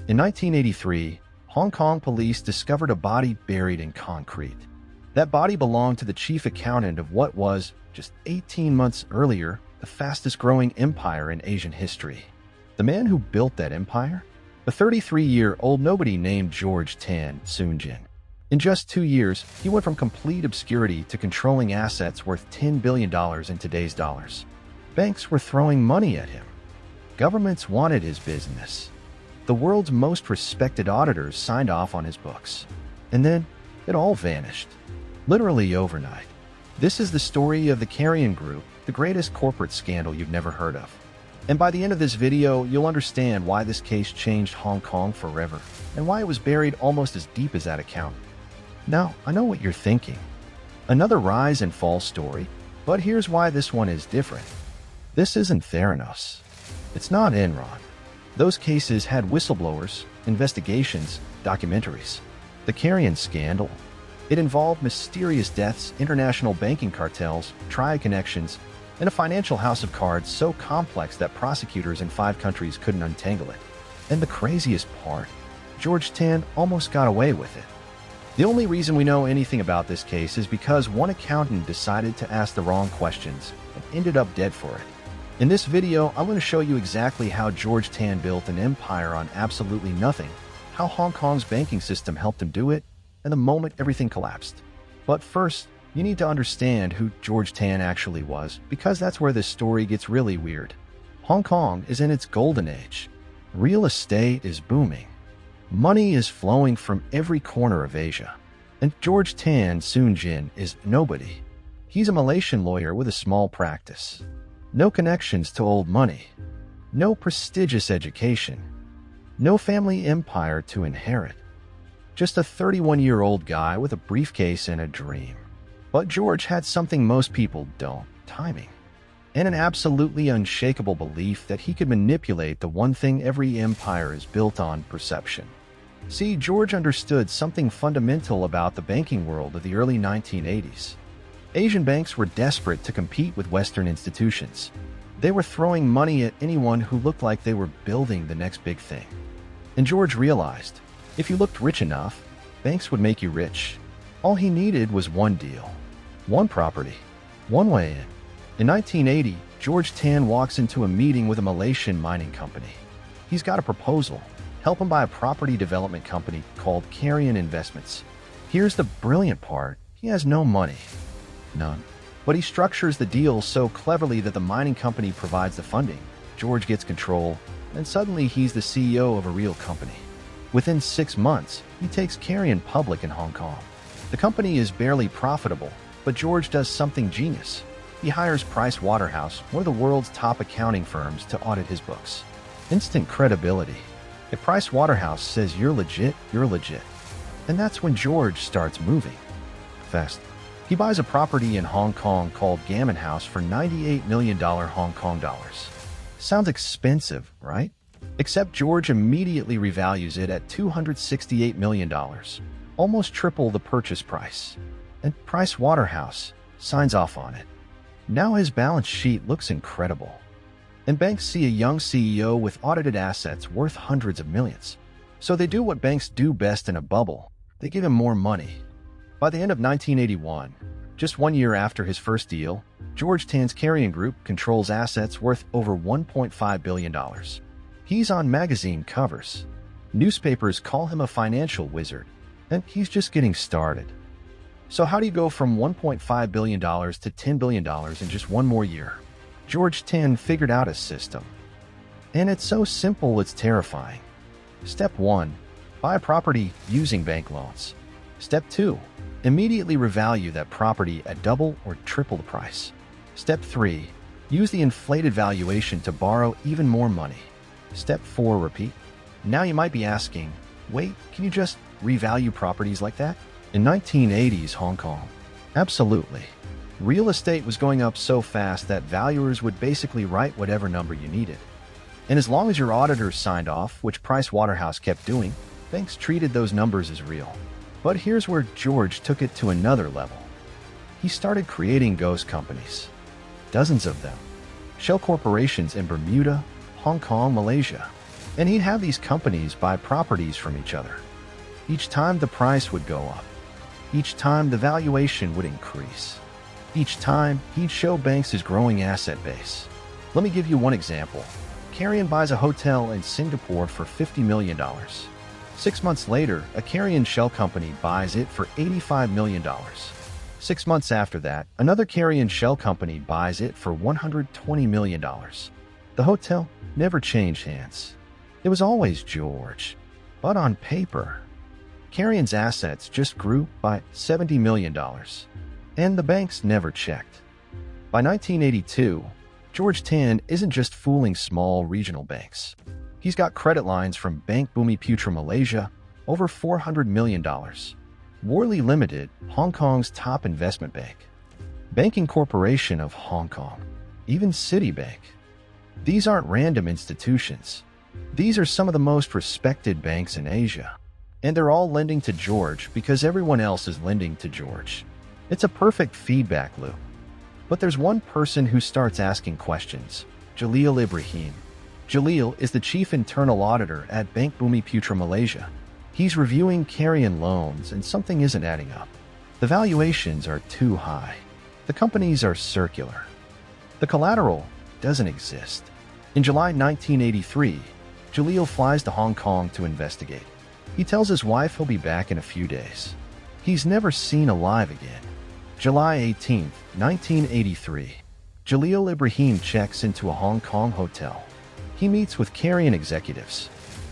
In 1983, Hong Kong police discovered a body buried in concrete. That body belonged to the chief accountant of what was, just 18 months earlier, the fastest-growing empire in Asian history. The man who built that empire? A 33-year-old nobody named George Tan Soon-jin. In just 2 years, he went from complete obscurity to controlling assets worth $10 billion in today's dollars. Banks were throwing money at him. Governments wanted his business. The world's most respected auditors signed off on his books. And then, it all vanished. Literally overnight. This is the story of the Carrion Group, the greatest corporate scandal you've never heard of. And by the end of this video, you'll understand why this case changed Hong Kong forever, and why it was buried almost as deep as that account. Now, I know what you're thinking. Another rise and fall story, but here's why this one is different. This isn't Theranos. It's not Enron. Those cases had whistleblowers, investigations, documentaries. The Carrion scandal. It involved mysterious deaths, international banking cartels, triad connections, and a financial house of cards so complex that prosecutors in 5 countries couldn't untangle it. And the craziest part, George Tan almost got away with it. The only reason we know anything about this case is because one accountant decided to ask the wrong questions and ended up dead for it. In this video, I'm going to show you exactly how George Tan built an empire on absolutely nothing, how Hong Kong's banking system helped him do it, and the moment everything collapsed. But first, you need to understand who George Tan actually was, because that's where this story gets really weird. Hong Kong is in its golden age. Real estate is booming. Money is flowing from every corner of Asia. And George Tan Soon-jin is nobody. He's a Malaysian lawyer with a small practice. No connections to old money. No prestigious education. No family empire to inherit. Just a 31-year-old guy with a briefcase and a dream. But George had something most people don't, timing. And an absolutely unshakable belief that he could manipulate the one thing every empire is built on, perception. See, George understood something fundamental about the banking world of the early 1980s. Asian banks were desperate to compete with Western institutions. They were throwing money at anyone who looked like they were building the next big thing. And George realized, if you looked rich enough, banks would make you rich. All he needed was one deal. One property. One way in. In 1980, George Tan walks into a meeting with a Malaysian mining company. He's got a proposal. Help him buy a property development company called Carrion Investments. Here's the brilliant part. He has no money. None. But he structures the deal so cleverly that the mining company provides the funding. George gets control, and suddenly he's the CEO of a real company. Within 6 months, he takes Carrion public in Hong Kong. The company is barely profitable, but George does something genius. He hires Pricewaterhouse, one of the world's top accounting firms, to audit his books. Instant credibility. If Pricewaterhouse says you're legit, you're legit. And that's when George starts moving. Fast. He buys a property in Hong Kong called Gammon House for $98 million Hong Kong dollars. Sounds expensive, right? Except George immediately revalues it at $268 million, almost triple the purchase price. And Pricewaterhouse signs off on it. Now his balance sheet looks incredible. And banks see a young CEO with audited assets worth hundreds of millions. So they do what banks do best in a bubble. They give him more money. By the end of 1981, just 1 year after his first deal, George Tan's Carrion Group controls assets worth over $1.5 billion. He's on magazine covers. Newspapers call him a financial wizard, and he's just getting started. So how do you go from $1.5 billion to $10 billion in just 1 more year? George Tan figured out a system. And it's so simple it's terrifying. Step 1. Buy a property using bank loans. Step 2. Immediately revalue that property at double or triple the price. Step 3. Use the inflated valuation to borrow even more money. Step 4. Repeat. Now you might be asking, wait, can you just revalue properties like that? In 1980s Hong Kong? Absolutely. Real estate was going up so fast that valuers would basically write whatever number you needed. And as long as your auditors signed off, which Pricewaterhouse kept doing, banks treated those numbers as real. But here's where George took it to another level. He started creating ghost companies. Dozens of them. Shell corporations in Bermuda, Hong Kong, Malaysia. And he'd have these companies buy properties from each other. Each time the price would go up. Each time the valuation would increase. Each time he'd show banks his growing asset base. Let me give you one example. Carrion buys a hotel in Singapore for $50 million. 6 months later, a Carrion shell company buys it for $85 million. 6 months after that, another Carrion shell company buys it for $120 million. The hotel never changed hands. It was always George. But on paper, Carrion's assets just grew by $70 million. And the banks never checked. By 1982, George Tan isn't just fooling small regional banks. He's got credit lines from Bank Bumiputera Malaysia, over $400 million. Worley Limited, Hong Kong's top investment bank. Banking Corporation of Hong Kong. Even Citibank. These aren't random institutions. These are some of the most respected banks in Asia. And they're all lending to George because everyone else is lending to George. It's a perfect feedback loop. But there's one person who starts asking questions. Jalil Ibrahim. Jalil is the chief internal auditor at Bank Bumiputera Malaysia. He's reviewing Carrion loans and something isn't adding up. The valuations are too high. The companies are circular. The collateral doesn't exist. In July 1983, Jalil flies to Hong Kong to investigate. He tells his wife he'll be back in a few days. He's never seen alive again. July 18, 1983. Jalil Ibrahim checks into a Hong Kong hotel. He meets with Carrion executives.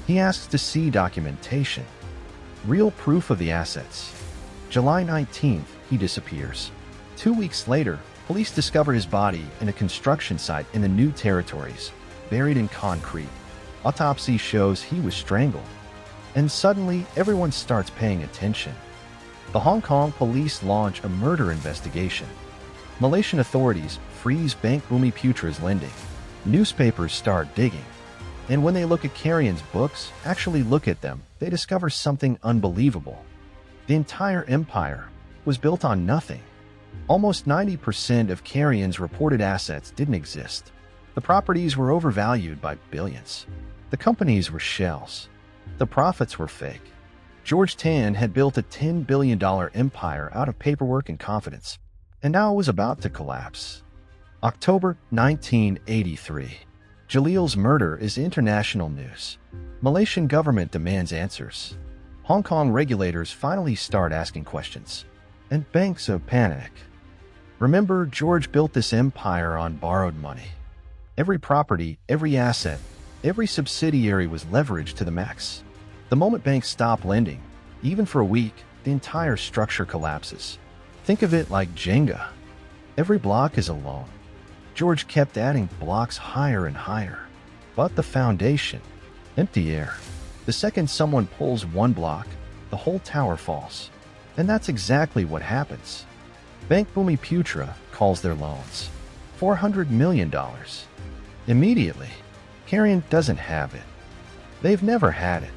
He asks to see documentation. Real proof of the assets. July 19th, he disappears. 2 weeks later, police discover his body in a construction site in the New Territories, buried in concrete. Autopsy shows he was strangled. And suddenly, everyone starts paying attention. The Hong Kong police launch a murder investigation. Malaysian authorities freeze Bank Bumiputera's lending. Newspapers start digging. And when they look at Carrion's books, actually look at them, they discover something unbelievable. The entire empire was built on nothing. Almost 90% of Carrion's reported assets didn't exist. The properties were overvalued by billions. The companies were shells. The profits were fake. George Tan had built a $10 billion empire out of paperwork and confidence, and now it was about to collapse. October 1983. Jalil's murder is international news. Malaysian government demands answers. Hong Kong regulators finally start asking questions. And banks panic. Remember, George built this empire on borrowed money. Every property, every asset, every subsidiary was leveraged to the max. The moment banks stop lending, even for a week, the entire structure collapses. Think of it like Jenga. Every block is a loan. George kept adding blocks higher and higher. But the foundation, empty air. The second someone pulls one block, the whole tower falls. And that's exactly what happens. Bank Bumiputera calls their loans $400 million. Immediately, Carrion doesn't have it. They've never had it.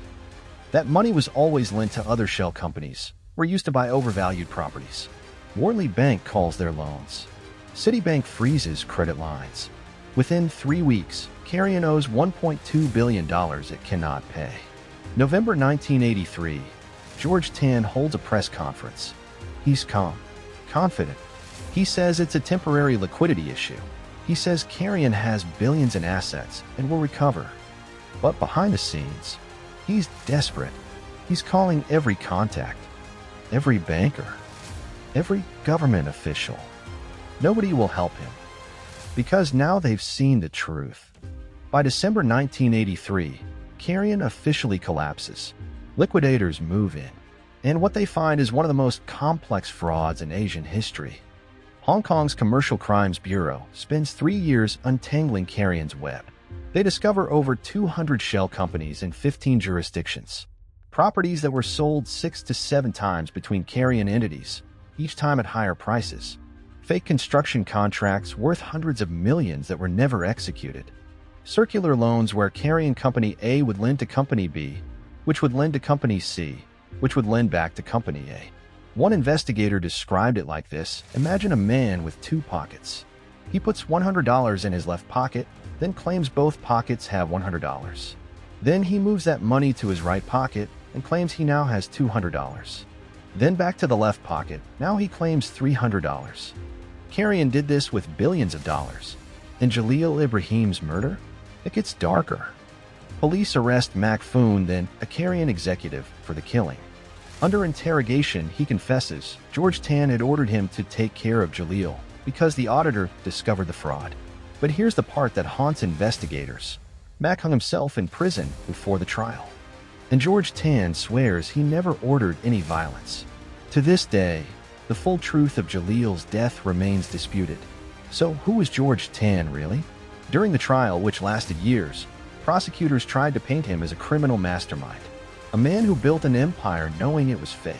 That money was always lent to other shell companies, were used to buy overvalued properties. Worley Bank calls their loans. Citibank freezes credit lines. Within 3 weeks, Carrion owes $1.2 billion it cannot pay. November 1983, George Tan holds a press conference. He's calm, confident. He says it's a temporary liquidity issue. He says Carrion has billions in assets and will recover. But behind the scenes, he's desperate. He's calling every contact, every banker, every government official. Nobody will help him, because now they've seen the truth. By December 1983, Carrion officially collapses. Liquidators move in, and what they find is one of the most complex frauds in Asian history. Hong Kong's Commercial Crimes Bureau spends 3 years untangling Carrion's web. They discover over 200 shell companies in 15 jurisdictions. Properties that were sold 6 to 7 times between Carrion entities, each time at higher prices. Fake construction contracts worth hundreds of millions that were never executed. Circular loans where Carrion Company A would lend to Company B, which would lend to Company C, which would lend back to Company A. One investigator described it like this: imagine a man with 2 pockets. He puts $100 in his left pocket, then claims both pockets have $100. Then he moves that money to his right pocket and claims he now has $200. Then back to the left pocket, now he claims $300. Carrion did this with billions of dollars. And Jalil Ibrahim's murder? It gets darker. Police arrest Makfoon, then a Carrion executive, for the killing. Under interrogation, he confesses George Tan had ordered him to take care of Jalil because the auditor discovered the fraud. But here's the part that haunts investigators. Mac hung himself in prison before the trial. And George Tan swears he never ordered any violence. To this day, the full truth of Jalil's death remains disputed. So who was George Tan really? During the trial, which lasted years, prosecutors tried to paint him as a criminal mastermind. A man who built an empire knowing it was fake,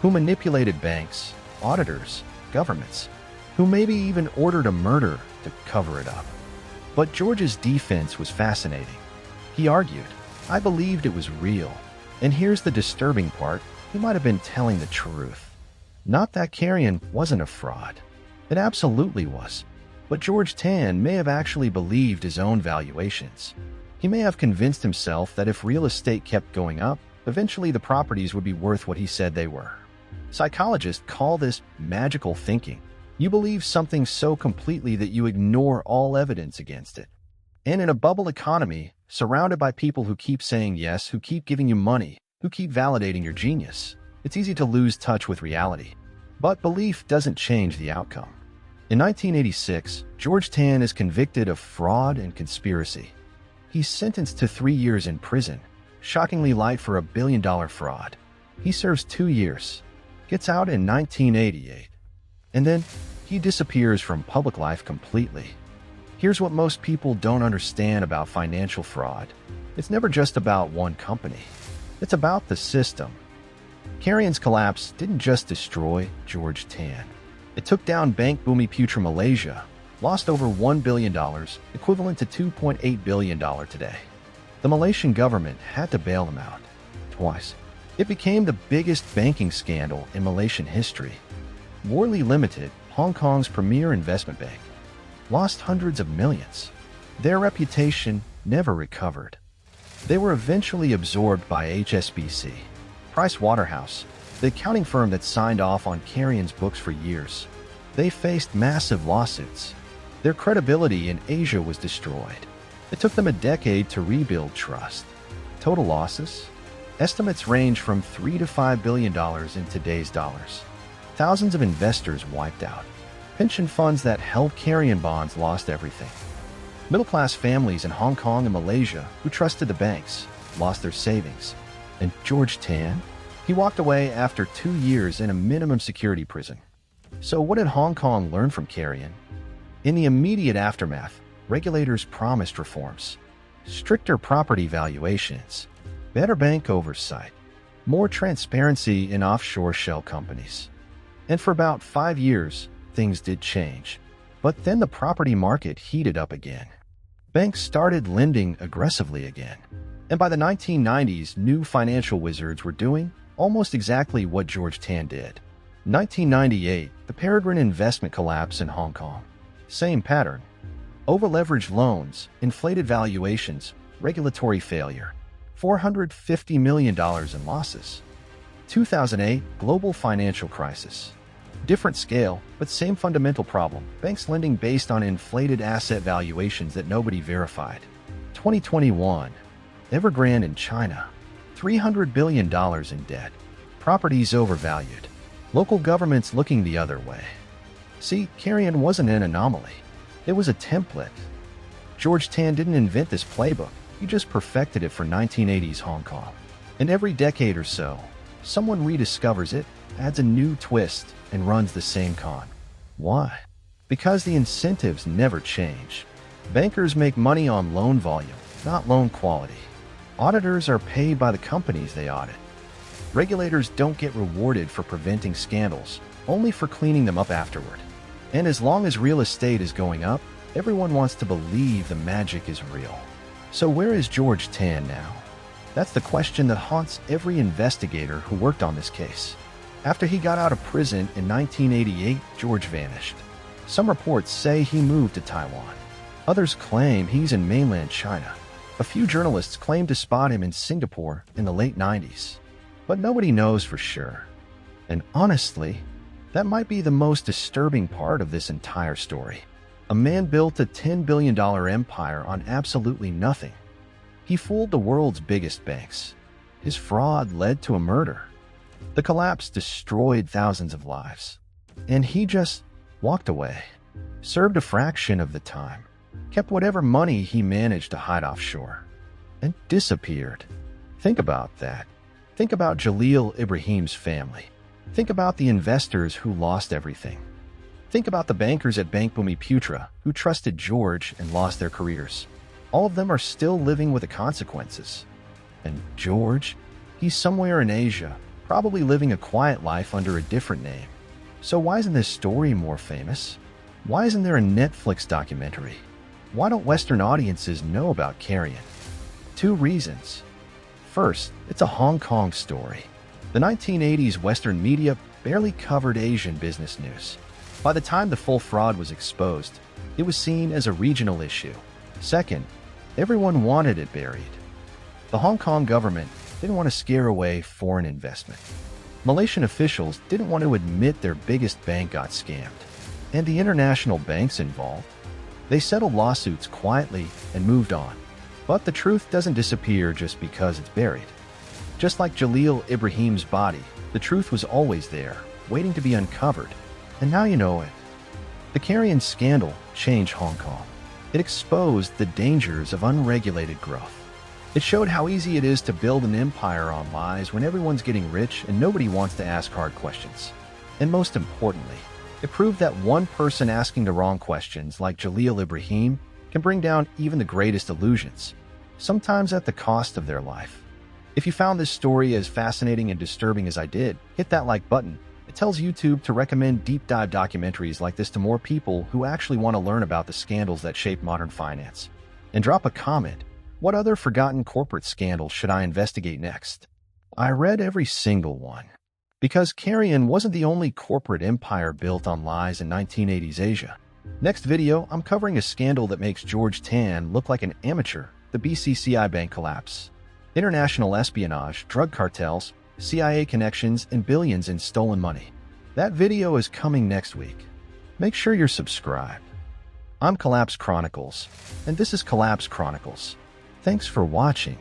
who manipulated banks, auditors, governments, who maybe even ordered a murder to cover it up. But George's defense was fascinating. He argued, "I believed it was real." And here's the disturbing part, he might have been telling the truth. Not that Carrion wasn't a fraud. It absolutely was. But George Tan may have actually believed his own valuations. He may have convinced himself that if real estate kept going up, eventually the properties would be worth what he said they were. Psychologists call this magical thinking. You believe something so completely that you ignore all evidence against it. And in a bubble economy, surrounded by people who keep saying yes, who keep giving you money, who keep validating your genius, it's easy to lose touch with reality. But belief doesn't change the outcome. In 1986, George Tan is convicted of fraud and conspiracy. He's sentenced to 3 years in prison, shockingly light for a billion-dollar fraud. He serves 2 years, gets out in 1988, and then he disappears from public life completely. Here's what most people don't understand about financial fraud. It's never just about one company. It's about the system. Carrion's collapse didn't just destroy George Tan. It took down Bank Bumi Malaysia, lost over $1 billion, equivalent to $2.8 billion today. The Malaysian government had to bail them out. Twice. It became the biggest banking scandal in Malaysian history. Worley Limited, Hong Kong's premier investment bank, lost hundreds of millions. Their reputation never recovered. They were eventually absorbed by HSBC. Price Waterhouse, the accounting firm that signed off on Carrion's books for years. They faced massive lawsuits. Their credibility in Asia was destroyed. It took them a decade to rebuild trust. Total losses? Estimates range from $3 to $5 billion in today's dollars. Thousands of investors wiped out. Pension funds that held Carrion bonds lost everything. Middle-class families in Hong Kong and Malaysia who trusted the banks lost their savings. And George Tan? He walked away after 2 years in a minimum security prison. So what did Hong Kong learn from Carrion? In the immediate aftermath, regulators promised reforms. Stricter property valuations, better bank oversight, more transparency in offshore shell companies. And for about 5 years, things did change. But then the property market heated up again. Banks started lending aggressively again. And by the 1990s, new financial wizards were doing almost exactly what George Tan did. 1998, the Peregrine investment collapse in Hong Kong. Same pattern. Over-leveraged loans, inflated valuations, regulatory failure. $450 million in losses. 2008, global financial crisis. Different scale, but same fundamental problem. Banks lending based on inflated asset valuations that nobody verified. 2021, Evergrande in China. $300 billion in debt. Properties overvalued. Local governments looking the other way. See, Carrion wasn't an anomaly. It was a template. George Tan didn't invent this playbook. He just perfected it for 1980s Hong Kong. And every decade or so, someone rediscovers it, adds a new twist, and runs the same con. Why? Because the incentives never change. Bankers make money on loan volume, not loan quality. Auditors are paid by the companies they audit. Regulators don't get rewarded for preventing scandals, only for cleaning them up afterward. And as long as real estate is going up, everyone wants to believe the magic is real. So where is George Tan now? That's the question that haunts every investigator who worked on this case. After he got out of prison in 1988, George vanished. Some reports say he moved to Taiwan. Others claim he's in mainland China. A few journalists claimed to spot him in Singapore in the late 90s, but nobody knows for sure. And honestly, that might be the most disturbing part of this entire story. A man built a $10 billion empire on absolutely nothing. He fooled the world's biggest banks. His fraud led to a murder. The collapse destroyed thousands of lives. And he just walked away, served a fraction of the time, kept whatever money he managed to hide offshore, and disappeared. Think about that. Think about Jalil Ibrahim's family. Think about the investors who lost everything. Think about the bankers at Bank Bhumiputra who trusted George and lost their careers. All of them are still living with the consequences. And George, he's somewhere in Asia, probably living a quiet life under a different name. So why isn't this story more famous? Why isn't there a Netflix documentary? Why don't Western audiences know about Carrion? Two reasons. First, it's a Hong Kong story. The 1980s Western media barely covered Asian business news. By the time the full fraud was exposed, it was seen as a regional issue. Second, everyone wanted it buried. The Hong Kong government didn't want to scare away foreign investment. Malaysian officials didn't want to admit their biggest bank got scammed. And the international banks involved, they settled lawsuits quietly and moved on. But the truth doesn't disappear just because it's buried. Just like Jalil Ibrahim's body, the truth was always there, waiting to be uncovered. And now you know it. The Carrion scandal changed Hong Kong. It exposed the dangers of unregulated growth. It showed how easy it is to build an empire on lies when everyone's getting rich and nobody wants to ask hard questions. And most importantly, it proved that one person asking the wrong questions, like Jalil Ibrahim, can bring down even the greatest illusions, sometimes at the cost of their life. If you found this story as fascinating and disturbing as I did, hit that like button. It tells YouTube to recommend deep dive documentaries like this to more people who actually want to learn about the scandals that shape modern finance. And drop a comment. What other forgotten corporate scandals should I investigate next? I read every single one. Because Carrion wasn't the only corporate empire built on lies in 1980s Asia. Next video, I'm covering a scandal that makes George Tan look like an amateur, the BCCI bank collapse. International espionage, drug cartels, CIA connections, and billions in stolen money. That video is coming next week. Make sure you're subscribed. I'm Collapse Chronicles, and this is Collapse Chronicles. Thanks for watching.